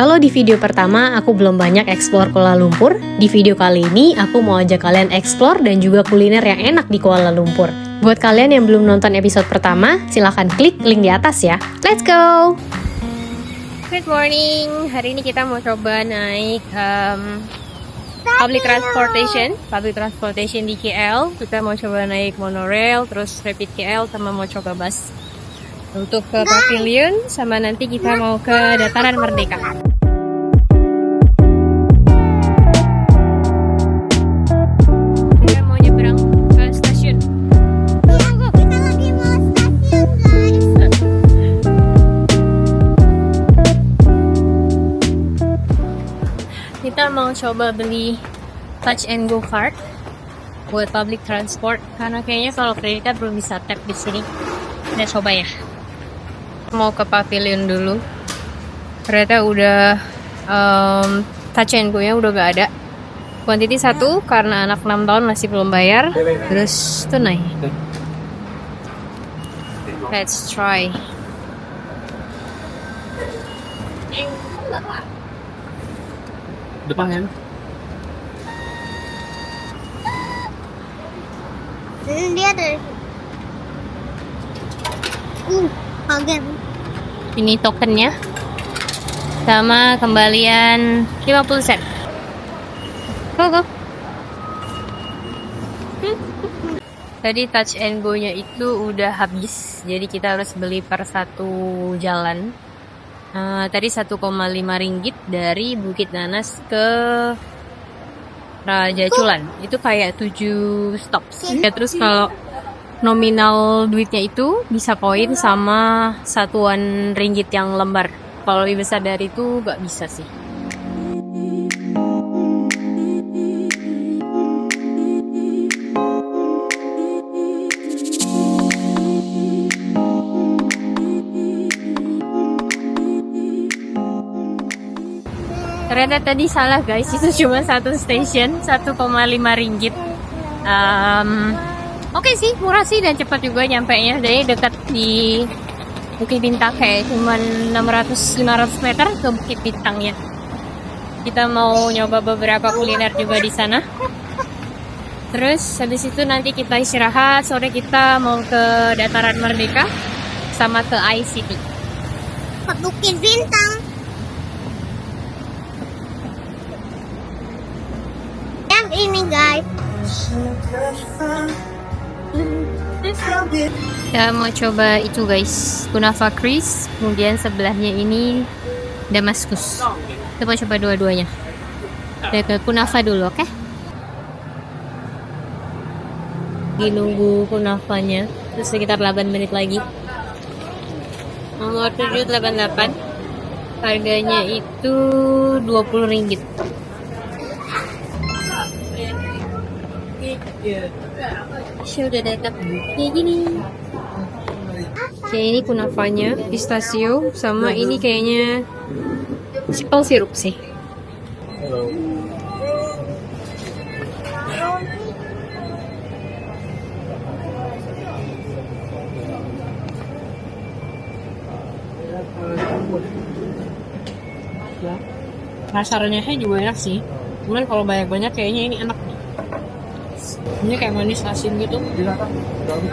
Kalau di video pertama aku belum banyak explore Kuala Lumpur, di video kali ini aku mau ajak kalian explore dan juga kuliner yang enak di Kuala Lumpur. Buat kalian yang belum nonton episode pertama, silahkan klik link di atas ya. Let's go! Good morning, hari ini kita mau coba naik public transportation di KL. Kita mau coba naik monorail, terus rapid KL, sama mau coba bus untuk ke pavilion, sama nanti kita mau ke Dataran Merdeka. Kita mau nyebrang ke stasiun. Kita lagi mau stasiun, guys. Kita mau coba beli touch and go card buat public transport, karena kayaknya kalau kredit card belum bisa tap di sini. Kita coba ya. Mau ke pavilion dulu. Ternyata udah touch and go-nya udah gak ada. Quantity 1 karena anak 6 tahun masih belum bayar. Terus tunai. Let's try. Depan kan? Dia dari kaget. Ini tokennya. Sama kembalian 50 sen. Go. Tadi touch and go-nya itu udah habis. Jadi kita harus beli per satu jalan. Tadi 1,5 ringgit dari Bukit Nanas ke Raja Chulan. Itu kayak 7 stop. Ya, terus kalau nominal duitnya itu bisa koin sama satuan ringgit yang lembar. Kalau lebih besar dari itu nggak bisa sih. Ternyata tadi salah guys, itu cuma satu station, 1,5 ringgit. Oke sih, murah sih dan cepat juga nyampainya. Jadi dekat di Bukit Bintang, kayak cuma 600-500 meter ke Bukit Bintangnya. Kita mau nyoba beberapa kuliner juga di sana. Terus habis itu nanti kita istirahat, sore kita mau ke Dataran Merdeka sama ke ICT. Ke Bukit Bintang. Yang ini, guys. Kita mau coba itu guys, kunafa Chris, kemudian sebelahnya ini Damaskus. Kita mau coba dua-duanya. Kita ke kunafa dulu, oke? Lagi nunggu kunafanya, terus sekitar 8 menit lagi. Nomor 788, harganya itu 20 ringgit. Saya udah datang kayak gini. Kayak ini kunafanya, pistachio, sama ini kayaknya simple sirup sih. Rasanya juga enak sih. Cuman kalau banyak-banyak kayaknya ini enak. Ini kayak manis asin gitu.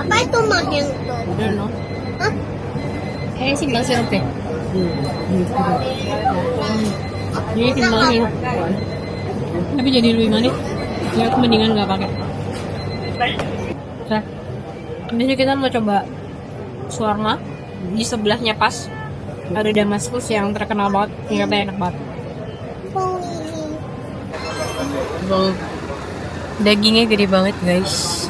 Apa itu mah yang Udah no. Hah? Kayaknya simpel sirup deh. Ini simpel sirup. Tapi jadi lebih manis. Ya aku mendingan nggak pakai. Nah, ini kita mau coba shawarma. Di sebelahnya pas ada Damaskus yang terkenal banget. Ternyata enak banget. Dagingnya gede banget guys.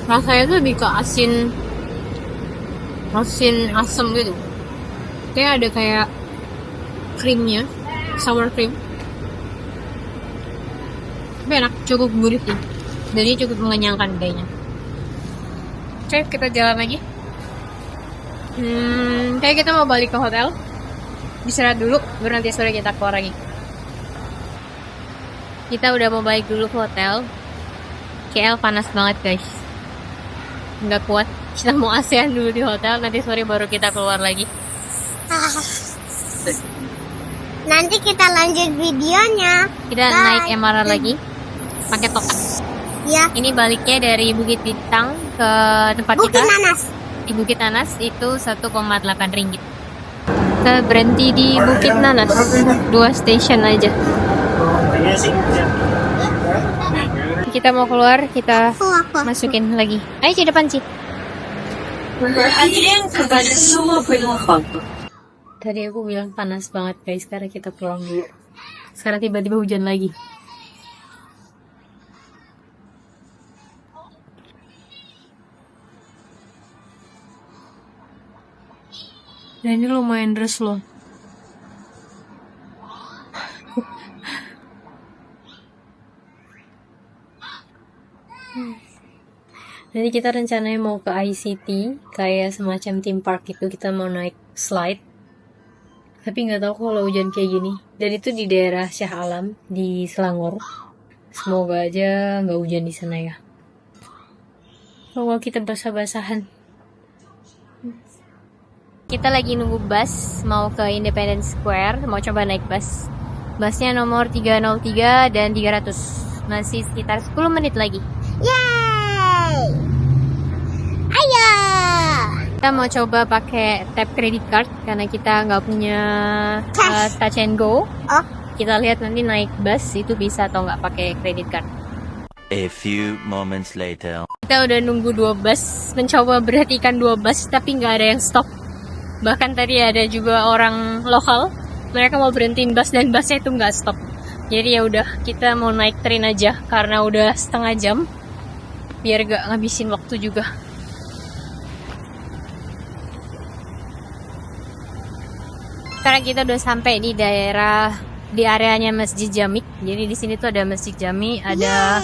Rasanya tuh lebih ke asin asam gitu. Kayak ada kayak krimnya, sour cream. Tapi enak, cukup gurih sih. Jadi cukup mengenyangkan kayaknya. Oke, kita jalan lagi. Kayak kita mau balik ke hotel. Istirahat dulu, baru nanti sore kita keluar lagi. Kita udah mau balik dulu ke hotel. KL panas banget guys, nggak kuat. Kita mau ASEAN dulu di hotel, nanti sore baru kita keluar lagi. Nanti kita lanjut videonya. Kita Bye. naik MRT lagi pakai toko. Ya. Ini baliknya dari Bukit Bintang ke tempat Bukit kita Nanas. di Bukit Nanas itu 1,8 ringgit. Kita berhenti di Bukit Nanas, 2 stasiun aja. Kita mau keluar, kita Apa? masukin lagi. Ayo di depan sih. Tadi aku bilang panas banget guys, sekarang kita pulang dulu. Sekarang tiba-tiba hujan lagi. Dan ini lumayan deras loh. Jadi kita rencananya mau ke ICT, kayak semacam theme park itu, kita mau naik slide. Tapi nggak tahu kalau hujan kayak gini. Dan itu di daerah Shah Alam di Selangor. Semoga aja nggak hujan di sana ya. Kalau kita basah-basahan. Kita lagi nunggu bus mau ke Independence Square, mau coba naik bus. Busnya nomor 303 dan 300. Masih sekitar 10 menit lagi. Yeay! Ayo! Kita mau coba pakai tap credit card karena kita nggak punya Cash. touch and go. Oh, Kita lihat nanti naik bus itu bisa atau nggak pakai credit card. A few moments later. Kita udah nunggu 2 bus, mencoba berhentikan 2 bus tapi nggak ada yang stop. Bahkan tadi ada juga orang lokal, mereka mau berhentiin bus dan busnya itu nggak stop. Jadi ya udah, kita mau naik train aja karena udah setengah jam, biar gak ngabisin waktu juga. Sekarang kita udah sampai di areanya Masjid Jami. Jadi di sini tuh ada Masjid Jami, ada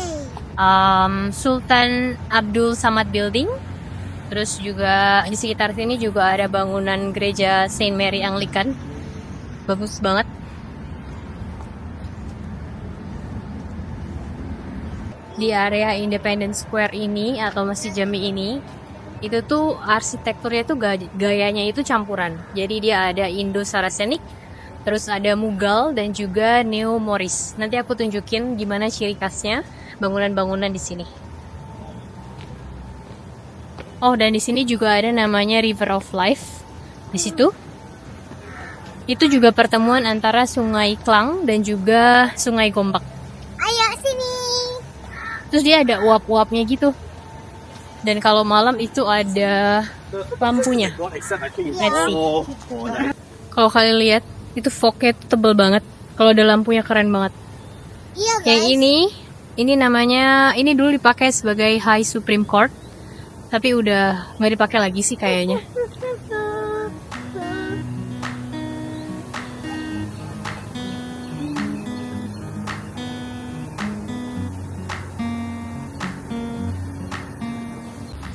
Sultan Abdul Samad Building. Terus juga di sekitar sini juga ada bangunan gereja Saint Mary Anglican. Bagus banget. Di area Independence Square ini atau Masjid Jami ini, itu tuh arsitekturnya tuh gayanya itu campuran. Jadi dia ada Indo-Saracenic, terus ada Mughal dan juga Neo-Moorish. Nanti aku tunjukin gimana ciri khasnya bangunan-bangunan di sini. Oh, dan di sini juga ada namanya River of Life. Di situ. Itu juga pertemuan antara Sungai Klang dan juga Sungai Gombak. ayo sini. Terus dia ada uap-uapnya gitu. Dan kalau malam itu ada lampunya. Let's see. Kalau kalian lihat, itu fognya tebel banget. Kalau ada lampunya keren banget. Iya Yang guys. ini namanya, ini dulu dipakai sebagai High Supreme Court. Tapi udah nggak dipakai lagi sih kayaknya.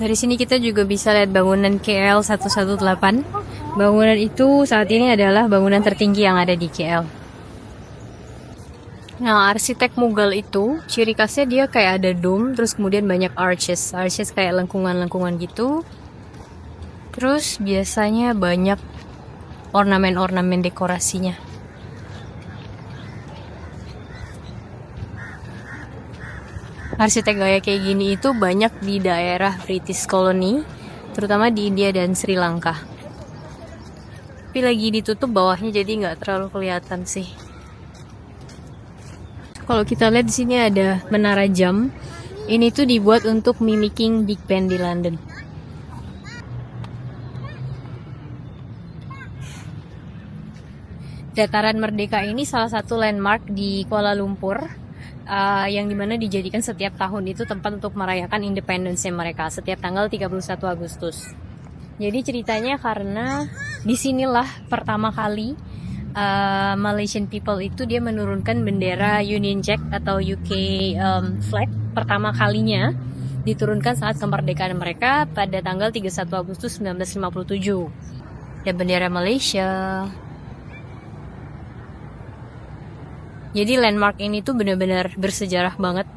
Dari sini kita juga bisa lihat bangunan KL 118. Bangunan itu saat ini adalah bangunan tertinggi yang ada di KL. Nah, arsitek Mughal itu ciri khasnya dia kayak ada dome, terus kemudian banyak arches. Arches kayak lengkungan-lengkungan gitu. Terus biasanya banyak ornamen-ornamen dekorasinya. Arsitek gaya kayak gini itu banyak di daerah British Colony, terutama di India dan Sri Lanka. Tapi lagi ditutup bawahnya jadi nggak terlalu kelihatan sih. Kalau kita lihat di sini ada menara jam. Ini tuh dibuat untuk mimicking Big Ben di London. Dataran Merdeka ini salah satu landmark di Kuala Lumpur, yang dimana dijadikan setiap tahun itu tempat untuk merayakan independensi mereka setiap tanggal 31 Agustus. Jadi ceritanya karena disinilah pertama kali Malaysian people itu dia menurunkan bendera Union Jack atau UK flag pertama kalinya diturunkan saat kemerdekaan mereka pada tanggal 31 Agustus 1957. Dan bendera Malaysia. Jadi landmark ini tuh benar-benar bersejarah banget.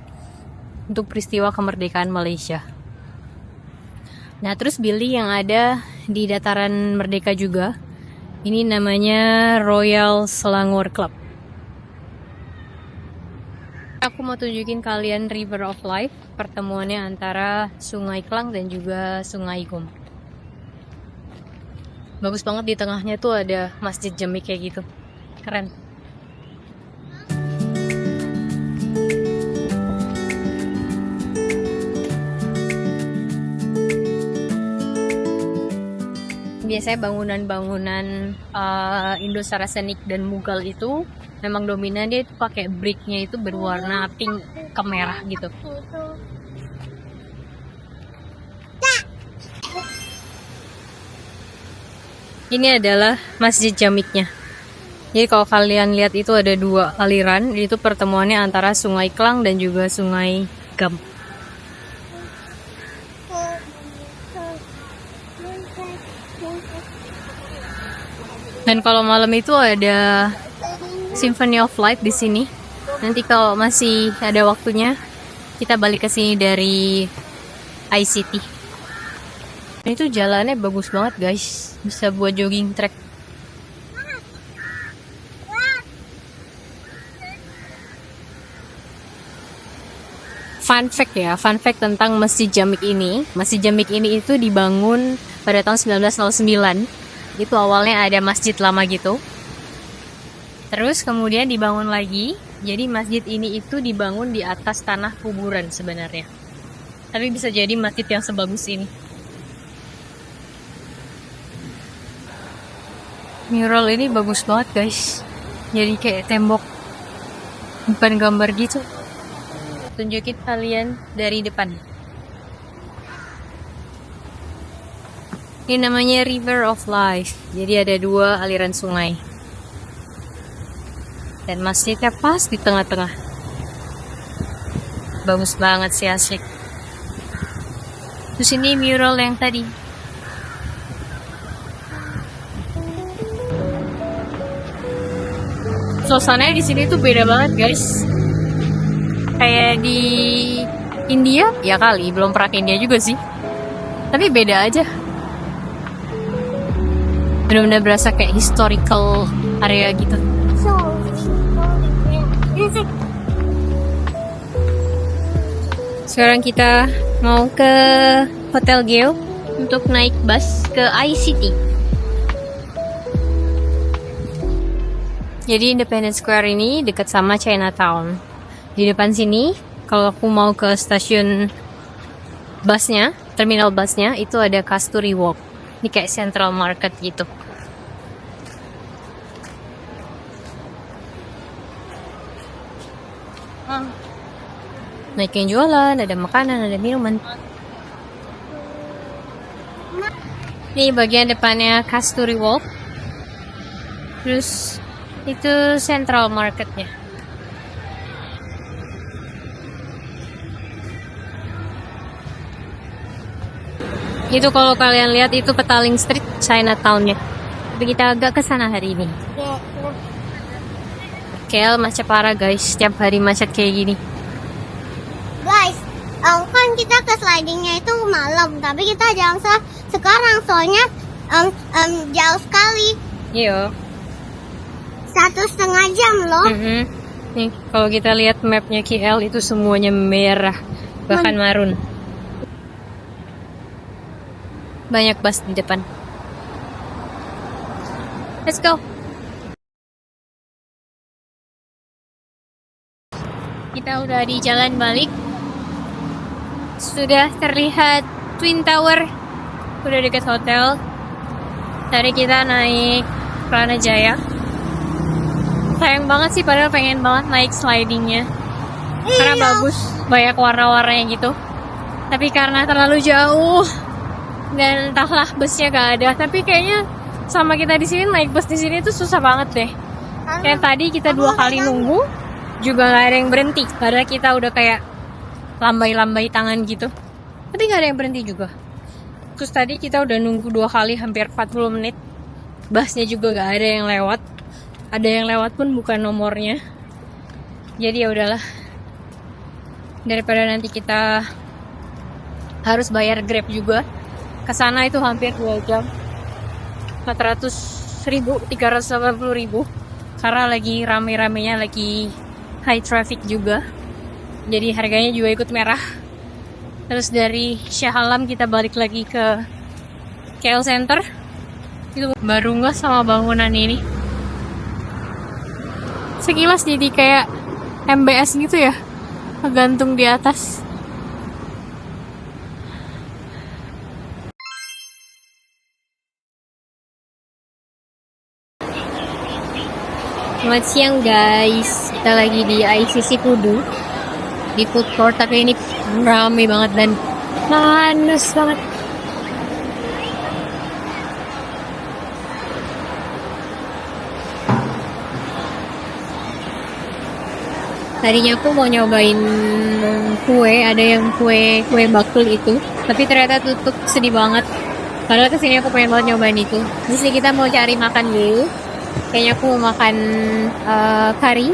untuk peristiwa kemerdekaan Malaysia. Nah, terus building yang ada di dataran Merdeka juga, ini namanya Royal Selangor Club. Aku mau tunjukin kalian River of Life, pertemuannya antara Sungai Klang dan juga Sungai Gom. Bagus banget, di tengahnya tuh ada Masjid Jamik kayak gitu. Keren. Biasanya bangunan-bangunan Indo-Saracenic dan Mughal itu memang dominan, dia itu pakai bricknya itu berwarna pink ke merah gitu. Ini adalah Masjid Jamiknya. Jadi kalau kalian lihat itu ada dua aliran, itu pertemuannya antara Sungai Klang dan juga Sungai Gam. Dan kalau malam itu ada Symphony of Light di sini. Nanti kalau masih ada waktunya, kita balik ke sini dari ICT. Ini tuh jalannya bagus banget guys, bisa buat jogging track. Fun fact tentang Masjid Jamik ini. Masjid Jamik ini itu dibangun pada tahun 1909. Itu awalnya ada masjid lama gitu. Terus kemudian dibangun lagi. Jadi masjid ini itu dibangun di atas tanah kuburan sebenarnya. Tapi bisa jadi masjid yang sebagus ini. Mural ini bagus banget guys. Jadi kayak tembok, bukan gambar gitu. Tunjukin kalian dari depan. Ini namanya River of Life. Jadi ada dua aliran sungai. Dan masjidnya pas di tengah-tengah. Bagus banget sih, asik. Terus ini mural yang tadi. Suasananya di sini tuh beda banget guys. Kayak di India, ya kali, belum pernah ke India juga sih. Tapi beda aja. Benar-benar berasa kayak historical area gitu. Sekarang kita mau ke Hotel Geo untuk naik bus ke ICT. Jadi Independence Square ini dekat sama Chinatown. Di depan sini, kalau aku mau ke stasiun busnya, terminal busnya, itu ada Kasturi Walk. Ini kayak Central Market gitu. Naik yang jualan, ada makanan, ada minuman. Ini bagian depannya Kasturi Walk. Terus itu Central Marketnya. Itu kalau kalian lihat itu Petaling Street, Chinatown-nya. Tapi kita agak ke sana hari ini. KL macet parah guys, setiap hari macet kayak gini. Guys, kan kita ke slidingnya itu malam, tapi kita jangan sekarang soalnya jauh sekali. Iya. 1,5 jam loh. Nih, kalau kita lihat mapnya KL itu semuanya merah, bahkan marun. Banyak bus di depan. Let's go. Kita udah di jalan balik. Sudah terlihat Twin Tower. Udah dekat hotel. Tadi kita naik Prana Jaya. Sayang banget sih, padahal pengen banget naik slidingnya. Karena bagus, banyak warna-warnanya gitu. Tapi karena terlalu jauh dan entahlah busnya gak ada. Tapi kayaknya sama kita di sini naik bus di sini tuh susah banget deh. Kayak tadi kita 2 kali nunggu juga gak ada yang berhenti. Padahal kita udah kayak lambai-lambai tangan gitu. Tapi gak ada yang berhenti juga. Terus tadi kita udah nunggu 2 kali hampir 40 menit. Busnya juga gak ada yang lewat. Ada yang lewat pun bukan nomornya. Jadi ya udahlah. daripada nanti kita harus bayar Grab juga. Kesana itu hampir 2 jam, 400.000, 380.000, karena lagi rame-ramenya, lagi high traffic juga, jadi harganya juga ikut merah. Terus dari Shah Alam kita balik lagi ke KL Center. Itu baru nggak sama bangunan ini, sekilas jadi kayak MBS gitu ya, ngegantung di atas. Selamat siang guys, kita lagi di ICC Pudu, di food court, tapi ini rame banget dan panas banget. Tadinya aku mau nyobain kue, ada yang kue bakul itu, tapi ternyata tutup, sedih banget. Padahal kesini aku pengen banget nyobain itu. Di sini kita mau cari makan dulu. Kayaknya aku mau makan curry,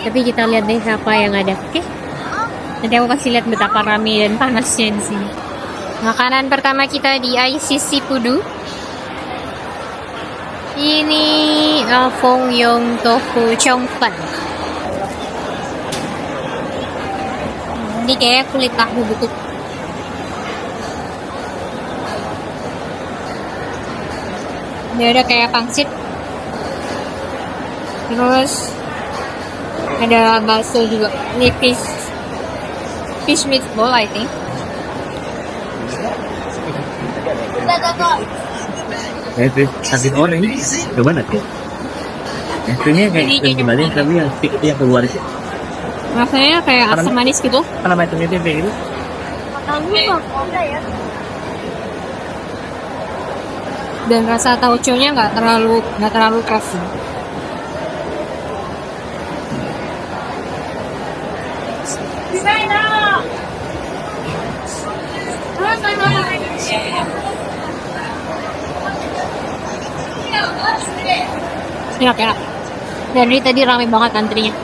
tapi kita lihat deh apa yang ada. Oke? Nanti aku kasih lihat betapa ramai dan panasnya di sini. Makanan pertama kita di ICC Pudu. Ini Fong Yong Tofu Chongpan. Ini kayak kulit tahu gitu. Ini ada kayak pangsit. Terus ada bakso juga. Ini fish meatball, I think. Itu sakit orang ini coba nanti. Itu kayak gimana tapi yang keluar sih. Rasanya kayak asam manis gitu. Apa namanya tempe gitu? Dan rasa tauconya nggak terlalu keras. Enak. Dan ini tadi ramai banget antrinya.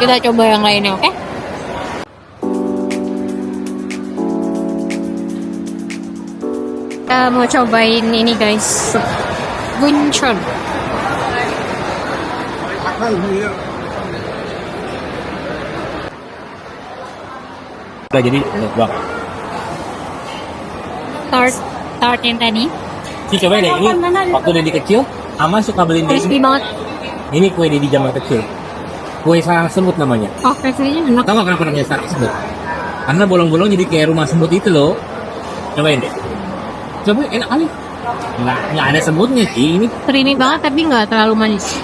Kita coba yang lainnya, oke? Kita mau cobain ini guys, buncon. Jadi bang. Tart yang tadi. Sih coba deh, ini waktu Dedi kecil, Ama suka beliin Crispy ini. banget. Ini kue Dedi zaman kecil. Kue sarang semut namanya. Oh, rasanya enak. Tahu nggak kenapa namanya sarang semut? Karena bolong-bolong jadi kayak rumah semut itu loh. Cobain deh. Coba enak kali. Nggak ada semutnya sih ini. Creamy banget tapi nggak terlalu manis.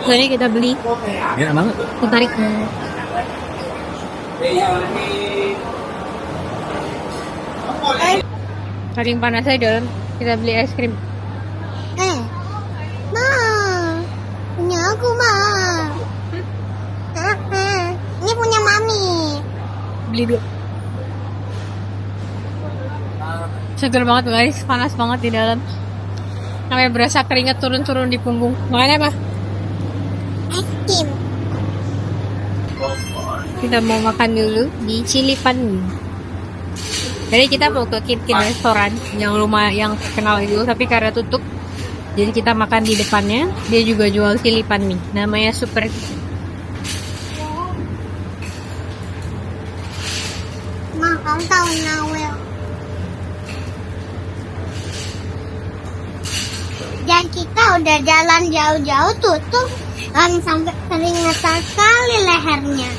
Jadi kita beli. Enak banget. Tarik. Saking panasnya di dalam, kita beli es krim. Ma, punya aku ma. Ini punya mami. Beli dulu. Seger banget guys, panas banget di dalam. Sampai berasa keringat turun-turun di punggung. Makanya apa? Es krim. Kita mau makan dulu di Cilipan. Jadi kita mau ke Kin restoran yang lumayan terkenal itu, tapi karena tutup, jadi kita makan di depannya. Dia juga jual Cilipan mie, namanya Super. Ma, kamu tahu Nawel? Dan kita udah jalan jauh-jauh tutup, sampai keringetan sekali lehernya.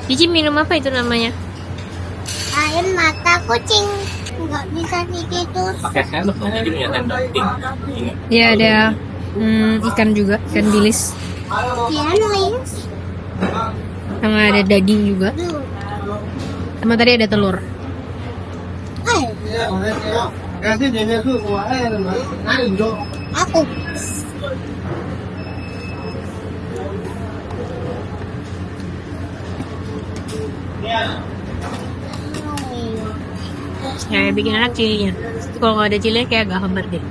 Cici minum apa itu namanya? Air mata kucing. Nggak bisa gitu. Pakai sendok jadi punya sendok. Ya ada ikan juga, ikan bilis. Ya, Nois. Sama ada daging juga. Sama tadi ada telur. Aku. Ya, bikin enak cilinya. Kalau nggak ada cilinya kayak agak hambar deh.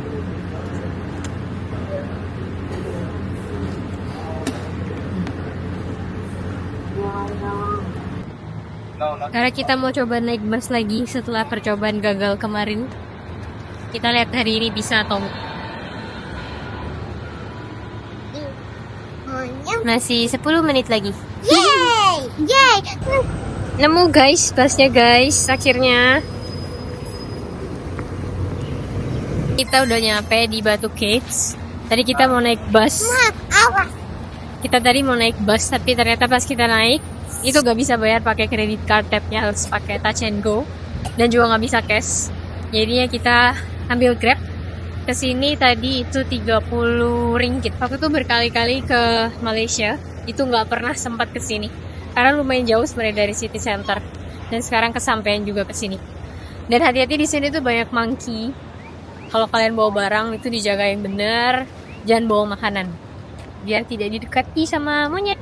Karena kita mau coba naik bus lagi setelah percobaan gagal kemarin. Kita lihat hari ini bisa atau enggak. Masih 10 menit lagi. Yeay! Yeay! Nemu guys, busnya guys, akhirnya. Kita udah nyampe di Batu Caves. Tadi kita mau naik bus. Awas! Kita tadi mau naik bus, tapi ternyata pas kita naik, itu gak bisa bayar pakai credit card, tap-nya harus pakai touch and go. Dan juga gak bisa cash. Jadinya kita ambil Grab. Kesini tadi itu 30 ringgit. Aku tuh berkali-kali ke Malaysia, itu nggak pernah sempat kesini karena lumayan jauh sebenarnya dari city center. Dan sekarang kesampaian juga ke sini. Dan hati-hati di sini tuh banyak monkey. Kalau kalian bawa barang itu dijaga yang bener, jangan bawa makanan biar tidak didekati sama monyet.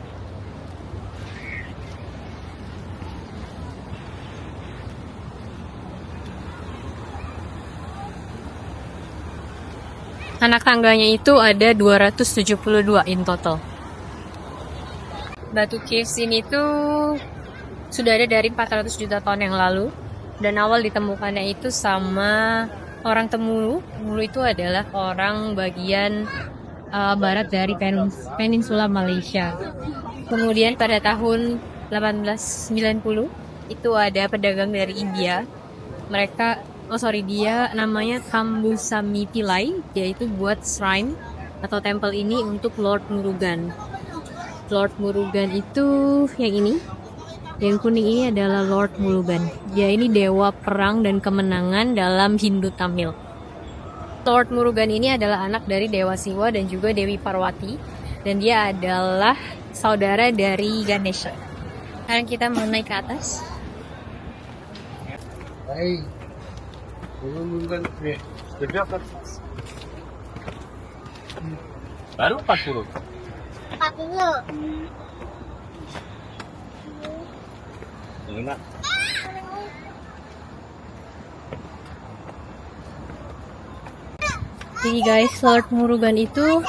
Anak tangganya itu ada 272 in total. Batu Caves ini tuh sudah ada dari 400 juta tahun yang lalu. Dan awal ditemukannya itu sama orang Temulu. Temulu itu adalah orang bagian barat dari peninsula Malaysia. Kemudian pada tahun 1890 itu ada pedagang dari India. Dia namanya Kambusami Pillai, yaitu buat shrine atau temple ini untuk Lord Murugan. Lord Murugan itu yang ini, yang kuning ini adalah Lord Murugan. Dia ini dewa perang dan kemenangan dalam Hindu Tamil. Lord Murugan ini adalah anak dari Dewa Siwa dan juga Dewi Parwati, dan dia adalah saudara dari Ganesha. Sekarang kita mau naik ke atas. Baru 40. 40. Enak. Jadi guys, Lord Murugan itu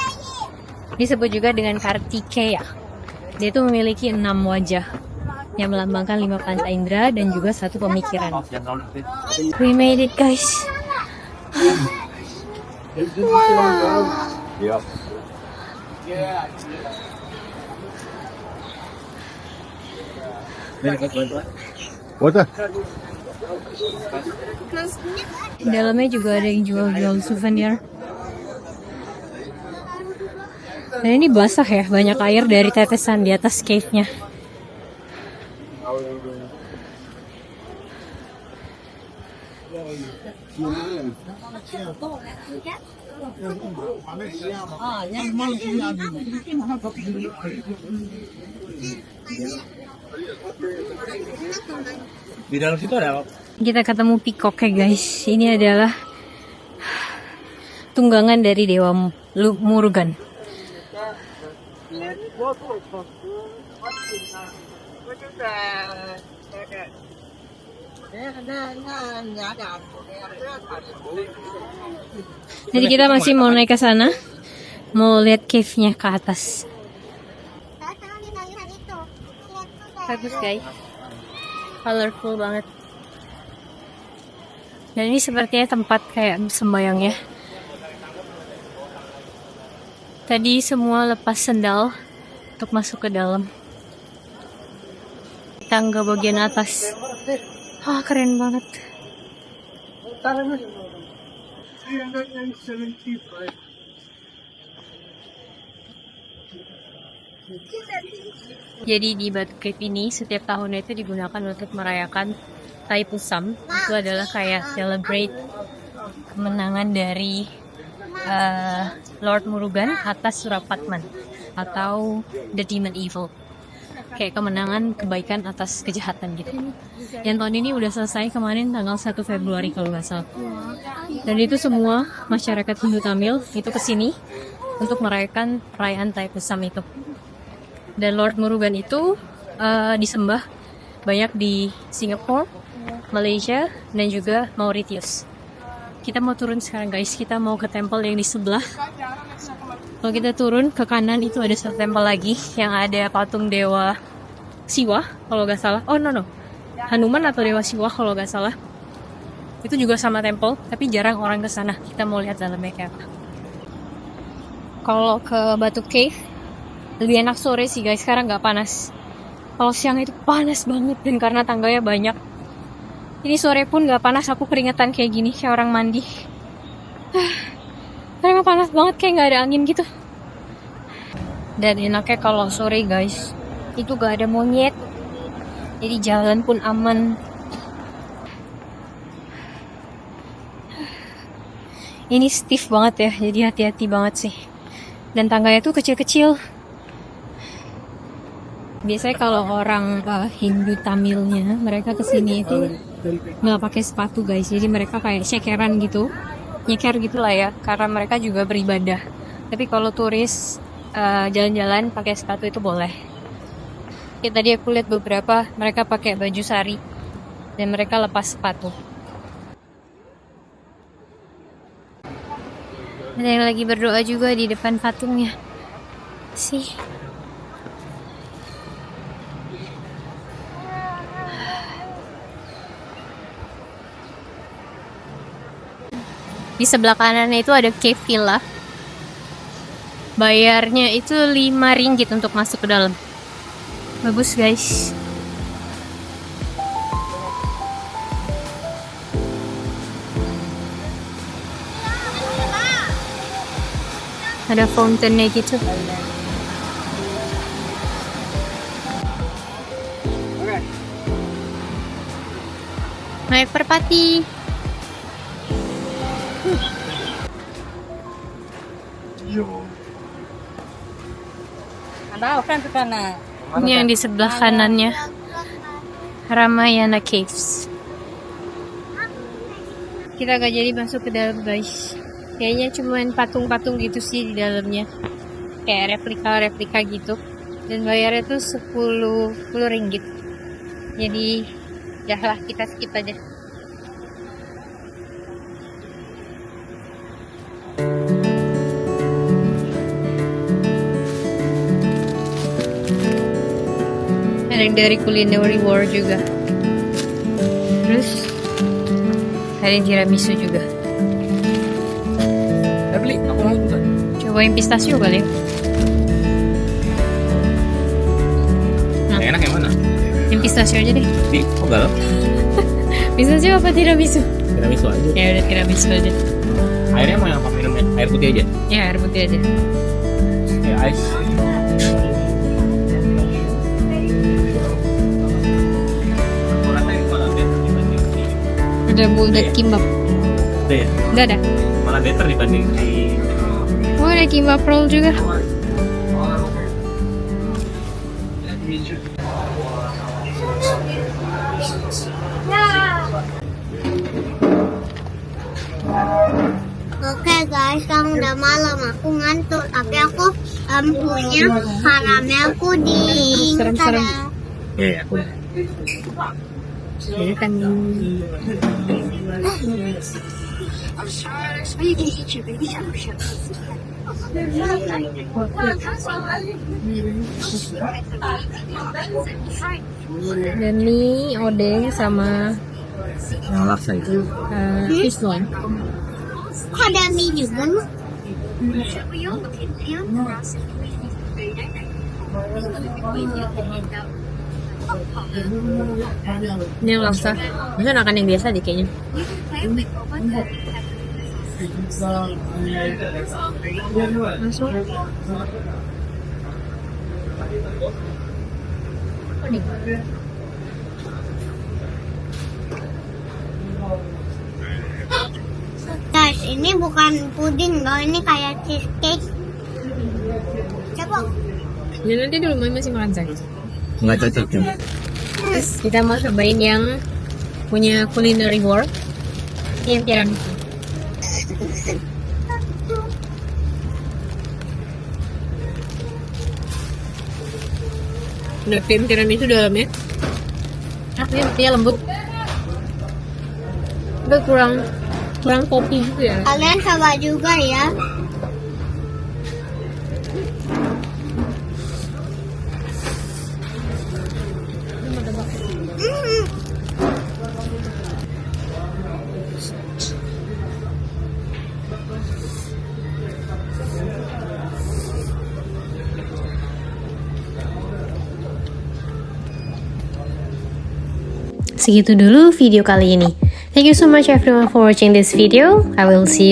disebut juga dengan Kartikeya. Dia itu memiliki 6 wajah yang melambangkan 5 panca indera dan juga 1 pemikiran. We made it guys. Yep. Di dalamnya juga ada yang jual-jual souvenir. Dan ini basah ya, banyak air dari tetesan di atas cave-nya. Di dalam situ ada apa? Kita ketemu peacock ya guys. Ini adalah tunggangan dari Dewa Murugan. Jadi kita masih mau naik ke sana, mau lihat cave-nya ke atas. Bagus guys, colorful banget. Dan ini sepertinya tempat kayak sembayang ya. Tadi semua lepas sendal untuk masuk ke dalam. Tangga bagian atas. Wah, keren banget. Jadi di Batu Cave ini setiap tahunnya itu digunakan untuk merayakan Thaipusam. Itu adalah kayak celebrate kemenangan dari Lord Murugan atas Surapatman atau The Demon Evil. Kayak kemenangan kebaikan atas kejahatan gitu. Yang tahun ini udah selesai kemarin tanggal 1 Februari kalau nggak salah. Dan itu semua masyarakat Hindu Tamil itu kesini untuk merayakan perayaan Thaipusam itu. Dan Lord Murugan itu disembah banyak di Singapura, Malaysia, dan juga Mauritius. Kita mau turun sekarang guys, kita mau ke temple yang di sebelah. Kalau kita turun ke kanan itu ada satu temple lagi yang ada patung dewa Siwa kalau nggak salah. Oh no, Hanuman atau Dewa Siwa kalau nggak salah. Itu juga sama temple, tapi jarang orang ke sana. Kita mau lihat dalamnya kayak apa. Kalau ke Batu Cave lebih enak sore sih guys, sekarang nggak panas. Kalau siang itu panas banget, dan karena tangganya banyak. Ini sore pun nggak panas, aku keringetan kayak gini, kayak orang mandi. Karena panas banget, kayak nggak ada angin gitu. Dan enaknya kalau sore guys, itu gak ada monyet, jadi jalan pun aman. Ini stiff banget ya, jadi hati-hati banget sih. Dan tangganya tuh kecil-kecil. Biasanya kalau orang Hindu Tamilnya, mereka kesini itu nggak pakai sepatu guys, jadi mereka kayak cekeran gitu, nyeker gitulah ya, karena mereka juga beribadah. Tapi kalau turis jalan-jalan pakai sepatu itu boleh. Ya, tadi aku lihat beberapa mereka pakai baju sari dan mereka lepas sepatu. Ada yang lagi berdoa juga di depan patungnya. Sih. Di sebelah kanannya itu ada cave villa. Bayarnya itu 5 ringgit untuk masuk ke dalam. Bagus guys. Ada fountainnya gitu. Naik merpati. Ini yang di sebelah kanannya, Ramayana Caves. Kita gak jadi masuk ke dalam guys. Kayaknya cuma patung-patung gitu sih di dalamnya, kayak replika-replika gitu. Dan bayarnya tuh 10 ringgit. Jadi lah kita skip aja. Ada yang dari Culinary World juga. Terus ada yang tiramisu juga. Beli, aku mau juga. Cobain pistachio kali ya. Yang enak yang mana? Yang pistachio aja deh. Di, oh galau. Pistachio apa tiramisu? Tiramisu aja. Ya udah tiramisu aja. Airnya mau yang apa minumnya? Air putih aja? Ya air putih aja. Ya, ice. Ada buldak kimbap. Ada ya? Udah ada. Malah better dibanding di... Oh ada kimbap roll juga. Oke guys, sekarang udah malam, aku ngantuk, tapi aku punya karamel puding. Serem-serem. Tada. Iya, aku udah. Jadi kan dan ini odeng sama Yang laksa itu. fish one. Kok ada mie juga nih? Ini yang laksa. Ini makan yang biasa deh kayaknya. Masuk. Guys, ini bukan puding loh, ini kayak cheesecake. Coba. Ya nanti dulu masih makan saya. Nggak cocok ya? Terus kita mau cobain yang punya Culinary World, yang tiramisu. Ada krim tiramisu dalamnya. Ini lembut. Itu kurang kopi gitu ya. Kalian coba juga ya. Segitu dulu video kali ini. Thank you so much everyone for watching this video. I will see you